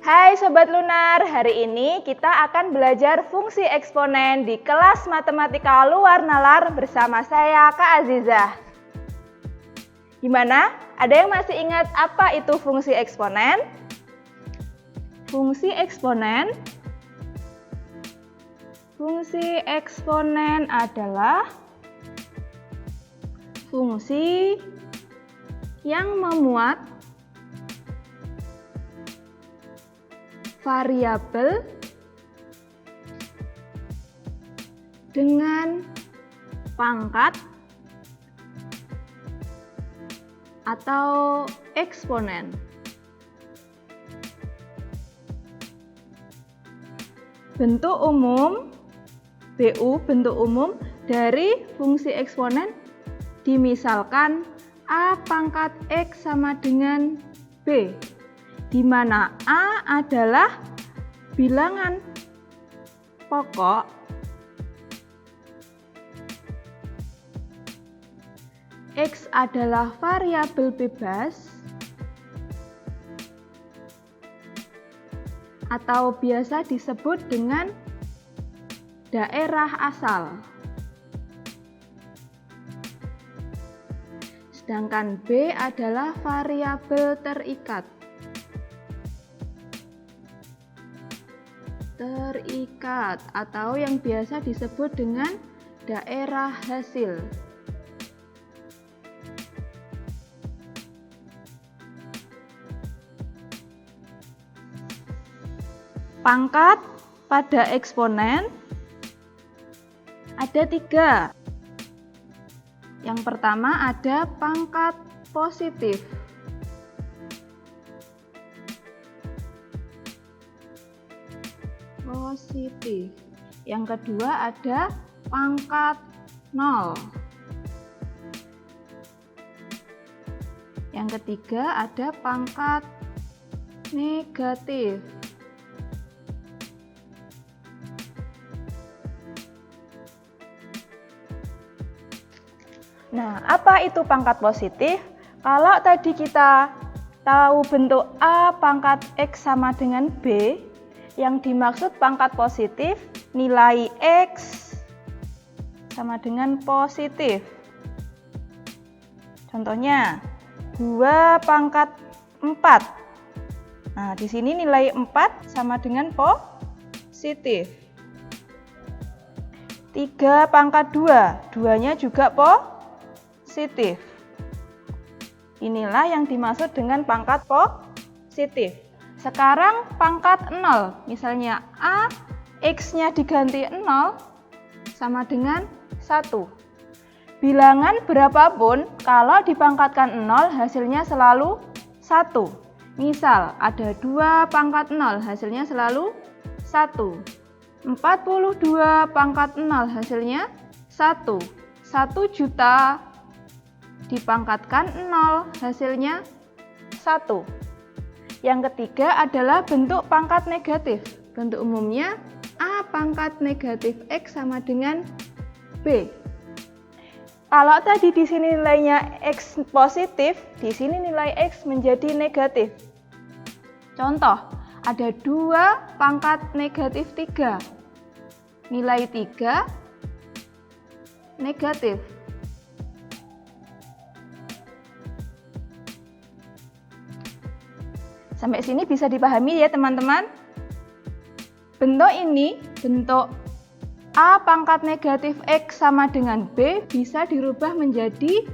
Hai Sobat Lunar, hari ini kita akan belajar fungsi eksponen di kelas Matematika Luar Nalar bersama saya Kak Azizah. Gimana? Ada yang masih ingat apa itu fungsi eksponen? Fungsi eksponen adalah fungsi yang memuat variabel dengan pangkat atau eksponen. Bentuk umum BU, bentuk umum dari fungsi eksponen dimisalkan A pangkat X sama dengan B, di mana A adalah bilangan pokok, X adalah variabel bebas, atau biasa disebut dengan daerah asal. Sedangkan B adalah variabel terikat. Atau yang biasa disebut dengan daerah hasil. Pangkat pada eksponen ada 3. Yang pertama ada pangkat positif. Yang kedua ada pangkat 0. Yang ketiga ada pangkat negatif. Nah, apa itu pangkat positif? Kalau tadi kita tahu bentuk A pangkat X sama dengan B, yang dimaksud pangkat positif, nilai X sama dengan positif. Contohnya, 2 pangkat 4. Nah, di sini nilai 4 sama dengan positif. 3 pangkat 2, 2-nya juga positif. Inilah yang dimaksud dengan pangkat positif. Sekarang pangkat 0, misalnya A, X-nya diganti 0 sama dengan 1. Bilangan berapapun, kalau dipangkatkan 0 hasilnya selalu 1. Misal ada 2 pangkat 0 hasilnya selalu 1. 42 pangkat 0 hasilnya 1. 1 juta dipangkatkan 0 hasilnya 1. Yang ketiga adalah bentuk pangkat negatif. Bentuk umumnya A pangkat negatif X sama dengan B. Kalau tadi di sini nilainya X positif, di sini nilai X menjadi negatif. Contoh, ada 2 pangkat negatif 3. Nilai 3 negatif. Sampai sini bisa dipahami ya teman-teman? Bentuk ini, bentuk A pangkat negatif X sama dengan B bisa dirubah menjadi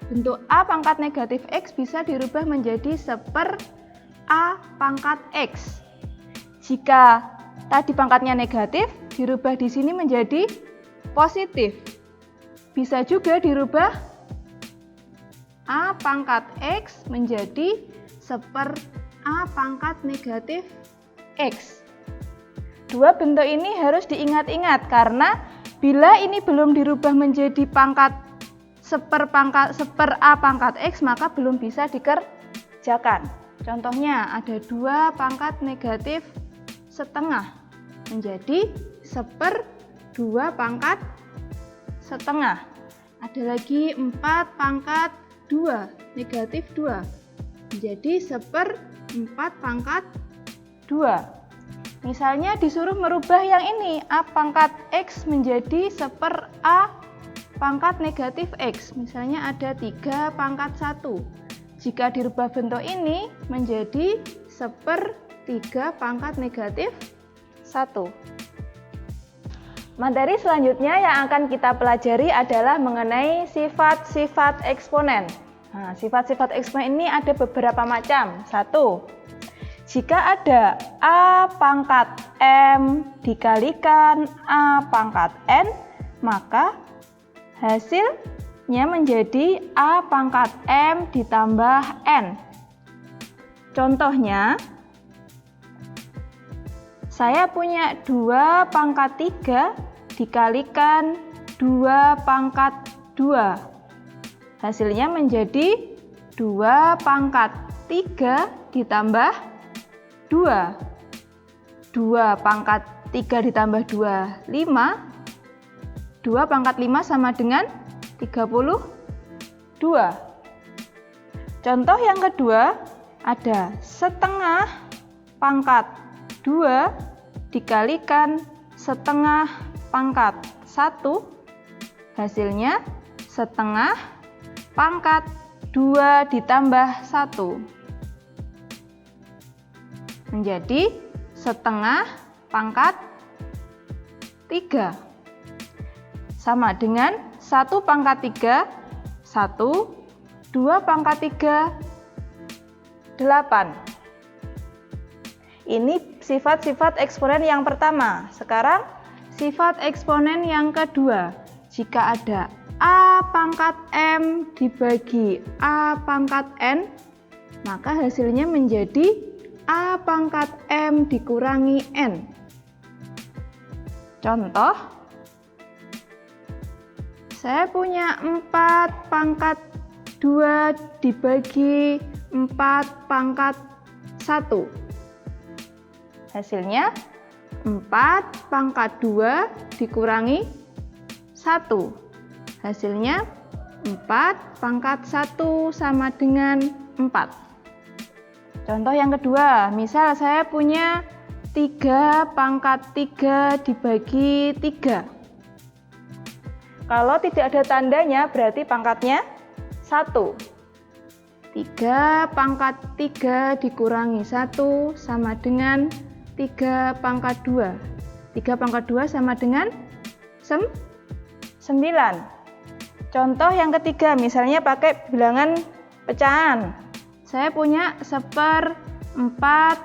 bentuk A pangkat negatif X bisa dirubah menjadi seper A pangkat X. Jika tadi pangkatnya negatif, dirubah di sini menjadi positif. Bisa juga dirubah A pangkat X menjadi seper A pangkat negatif X. Dua bentuk ini harus diingat-ingat karena bila ini belum dirubah menjadi pangkat seper A pangkat X maka belum bisa dikerjakan. Contohnya ada 2 pangkat negatif setengah menjadi seper 2 pangkat setengah. Ada lagi 4 pangkat 2, negatif 2 menjadi 1/4 pangkat 2. Misalnya disuruh merubah yang ini, A pangkat X menjadi 1/A pangkat negatif X. Misalnya ada 3 pangkat 1. Jika dirubah bentuk ini menjadi 1/3 pangkat negatif 1. Materi selanjutnya yang akan kita pelajari adalah mengenai sifat-sifat eksponen. Nah, sifat-sifat eksponen ini ada beberapa macam. 1. Jika ada A pangkat M dikalikan A pangkat N, maka hasilnya menjadi A pangkat M ditambah N. Contohnya, saya punya 2 pangkat 3 dikalikan 2 pangkat 2. Hasilnya menjadi 2 pangkat 3 ditambah 2. 2 pangkat 3 ditambah 2, 5. 2 pangkat 5 sama dengan 32. Contoh yang kedua, ada setengah pangkat 2 dikalikan setengah pangkat 1, hasilnya setengah pangkat 2 ditambah 1 menjadi setengah pangkat 3 sama dengan 1 pangkat 3, 1, 2 pangkat 3, 8. Ini sifat-sifat eksponen yang pertama. Sekarang sifat eksponen yang kedua. Jika ada A pangkat M dibagi A pangkat N, maka hasilnya menjadi A pangkat M dikurangi N. Contoh, saya punya 4 pangkat 2 dibagi 4 pangkat 1. Hasilnya 4 pangkat 2 dikurangi 1. Hasilnya 4 pangkat 1 sama dengan 4. Contoh yang kedua, misal saya punya 3 pangkat 3 dibagi 3. Kalau tidak ada tandanya berarti pangkatnya 1. 3 pangkat 3 dikurangi 1 sama dengan 3 pangkat 2. 3 pangkat 2 sama dengan 9. Contoh yang ketiga, misalnya pakai bilangan pecahan. Saya punya 1/4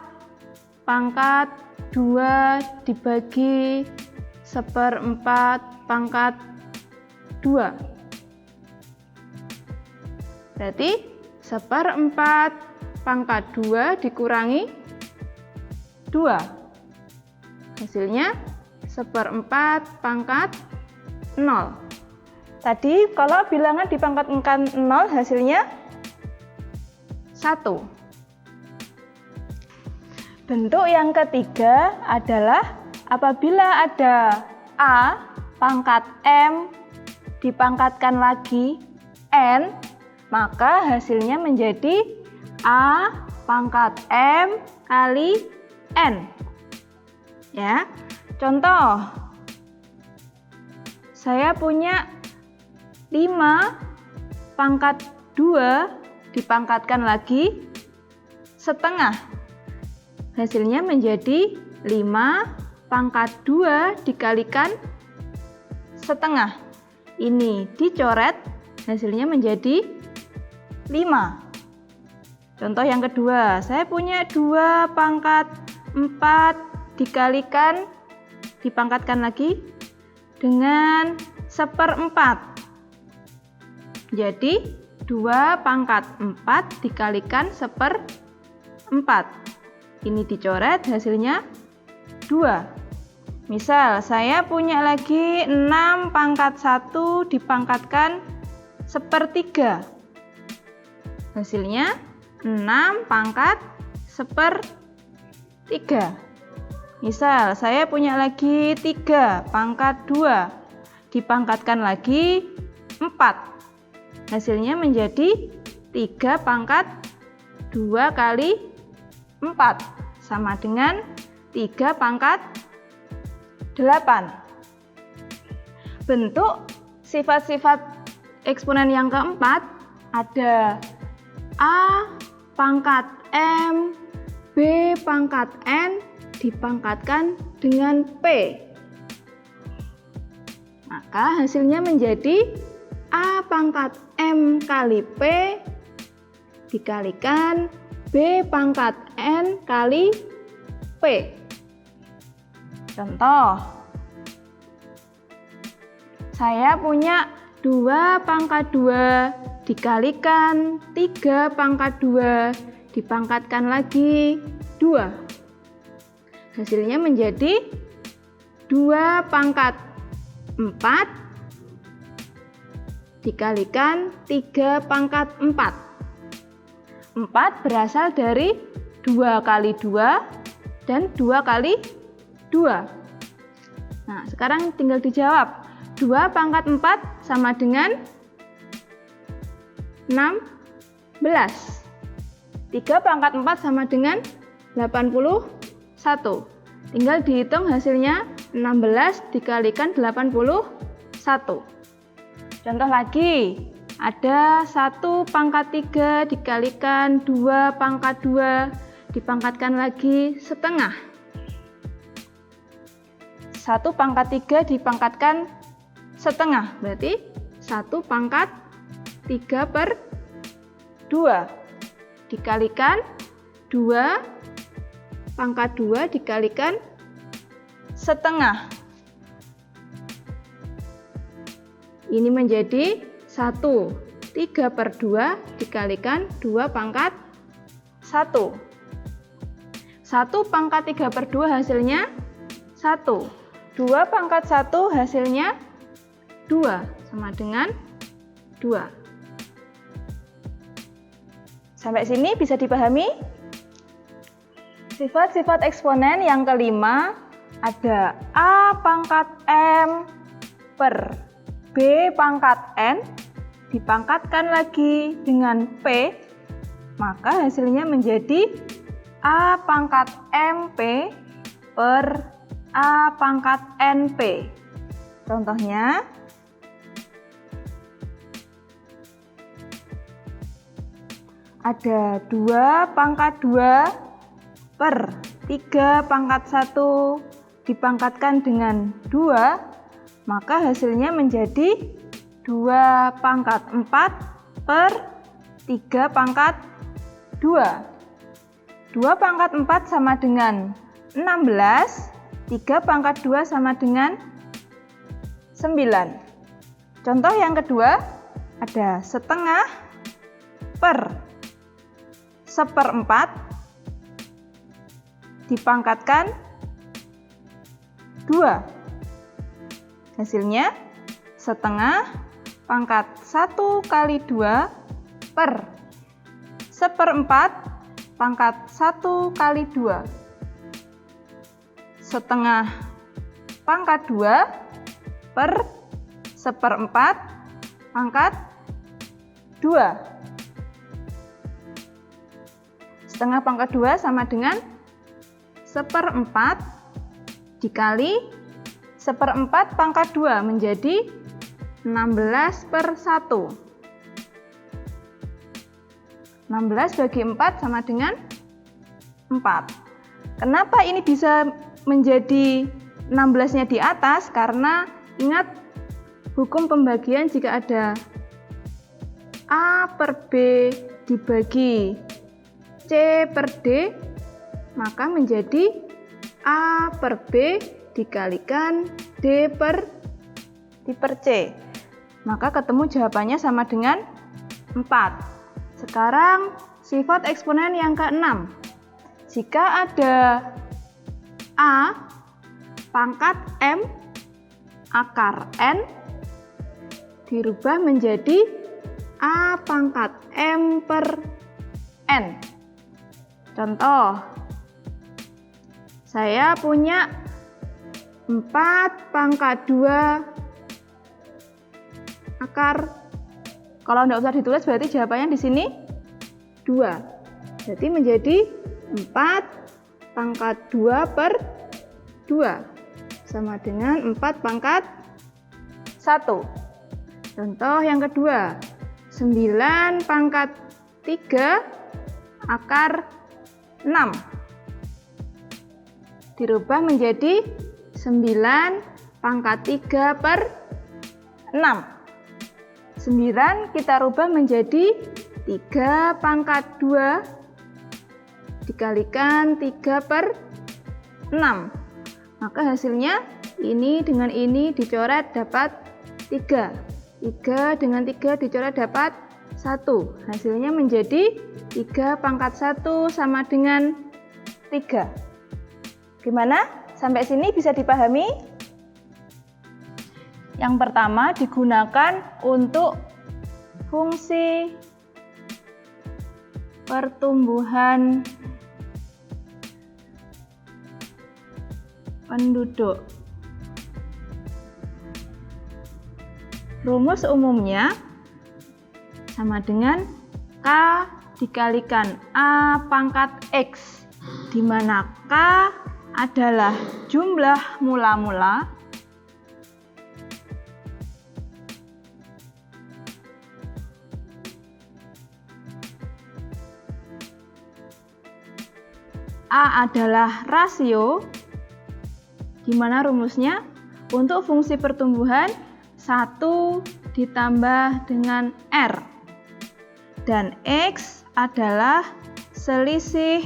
pangkat 2 dibagi 1/4 pangkat 2. Berarti 1/4 pangkat 2 dikurangi 2. Hasilnya 1/4 pangkat 0. Tadi kalau bilangan dipangkatkan 0 hasilnya 1. Bentuk yang ketiga adalah apabila ada A pangkat M dipangkatkan lagi N, maka hasilnya menjadi A pangkat M kali N. Ya, contoh, saya punya 5 pangkat 2 dipangkatkan lagi setengah. Hasilnya menjadi 5 pangkat 2 dikalikan setengah. Ini dicoret, hasilnya menjadi 5. Contoh yang kedua, saya punya 2 pangkat 4 dipangkatkan lagi dengan 1/4. Jadi 2 pangkat 4 dikalikan 1/4. Ini dicoret, hasilnya 2. Misal saya punya lagi 6 pangkat 1 dipangkatkan 1/3. Hasilnya 6 pangkat 1/3. Misal saya punya lagi 3 pangkat 2 dipangkatkan lagi 4. Hasilnya menjadi 3 pangkat 2 kali 4 sama dengan 3 pangkat 8. Bentuk sifat-sifat eksponen yang keempat ada A pangkat M, B pangkat N dipangkatkan dengan P. Maka hasilnya menjadi A pangkat M kali P dikalikan B pangkat N kali P. Contoh, saya punya 2 pangkat 2 dikalikan 3 pangkat 2 dipangkatkan lagi 2. Hasilnya menjadi 2 pangkat 4 dikalikan 3 pangkat 4. 4 berasal dari 2 kali 2 dan 2 kali 2. Nah, sekarang tinggal dijawab. 2 pangkat 4 sama dengan 16. 3 pangkat 4 sama dengan 81. Tinggal dihitung hasilnya 16 dikalikan 81. Contoh lagi, ada 1 pangkat 3 dikalikan 2 pangkat 2 dipangkatkan lagi setengah. 1 pangkat 3 dipangkatkan setengah, berarti 1 pangkat 3 per 2 dikalikan 2 pangkat 2 dikalikan setengah. Ini menjadi 1. 3 per 2 dikalikan 2 pangkat 1. 1 pangkat 3 per 2 hasilnya 1. 2 pangkat 1 hasilnya 2, sama dengan 2. Sampai sini bisa dipahami? Sifat-sifat eksponen yang kelima ada A pangkat M per B pangkat N dipangkatkan lagi dengan P, maka hasilnya menjadi A pangkat MP per A pangkat NP. Contohnya, ada 2 pangkat 2 per 3 pangkat 1 dipangkatkan dengan 2, maka hasilnya menjadi 2 pangkat 4 per 3 pangkat 2. 2 pangkat 4 sama dengan 16, 3 pangkat 2 sama dengan 9. Contoh yang kedua, ada setengah per 1/4 dipangkatkan 2. Hasilnya setengah pangkat 1 kali 2 per 1/4 pangkat 1 kali 2. Setengah pangkat 2 per 1/4 pangkat 2. Setengah pangkat 2 sama dengan 1/4 dikali 1/4 pangkat 2 menjadi 16 per 1. 16 bagi 4 sama dengan 4. Kenapa ini bisa menjadi 16-nya di atas? Karena ingat hukum pembagian, jika ada A per B dibagi C per D, maka menjadi A per B dikalikan D per C. Maka ketemu jawabannya sama dengan 4. Sekarang sifat eksponen yang ke-6. Jika ada A pangkat M akar N dirubah menjadi A pangkat M per N. Contoh, saya punya 4 pangkat 2 akar, kalau tidak usah ditulis berarti jawabannya di sini 2. Jadi menjadi 4 pangkat 2 per 2 sama dengan 4 pangkat 1. Contoh yang kedua, 9 pangkat 3 akar 6. Dirubah menjadi 9 pangkat 3 per 6. 9 kita rubah menjadi 3 pangkat 2 dikalikan 3 per 6. Maka hasilnya ini dengan ini dicoret dapat 3. 3 dengan 3 dicoret dapat 1. Hasilnya menjadi 3 pangkat 1 sama dengan 3. Gimana? Sampai sini bisa dipahami? Yang pertama digunakan untuk fungsi pertumbuhan penduduk. Rumus umumnya sama dengan K dikalikan A pangkat X, di mana K adalah jumlah mula-mula A adalah rasio, di mana rumusnya untuk fungsi pertumbuhan 1 ditambah dengan R, dan X adalah selisih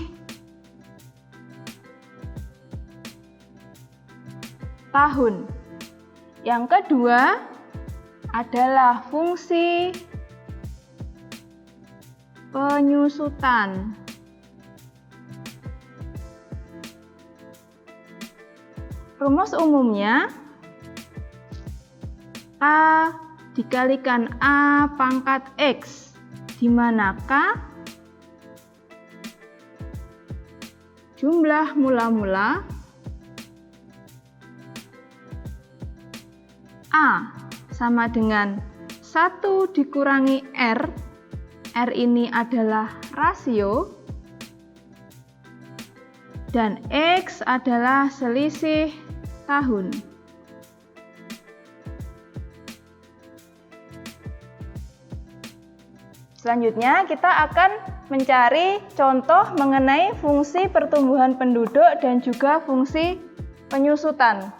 tahun. Yang kedua adalah fungsi penyusutan. Rumus umumnya A dikalikan A pangkat X, di mana K jumlah mula-mula, A sama dengan 1 dikurangi R, R ini adalah rasio, dan X adalah selisih tahun. Selanjutnya kita akan mencari contoh mengenai fungsi pertumbuhan penduduk dan juga fungsi penyusutan.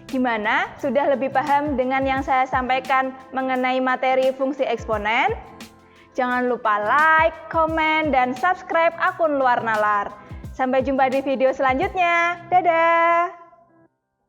Gimana? Sudah lebih paham dengan yang saya sampaikan mengenai materi fungsi eksponen? Jangan lupa like, komen, dan subscribe akun Luar Nalar. Sampai jumpa di video selanjutnya. Dadah!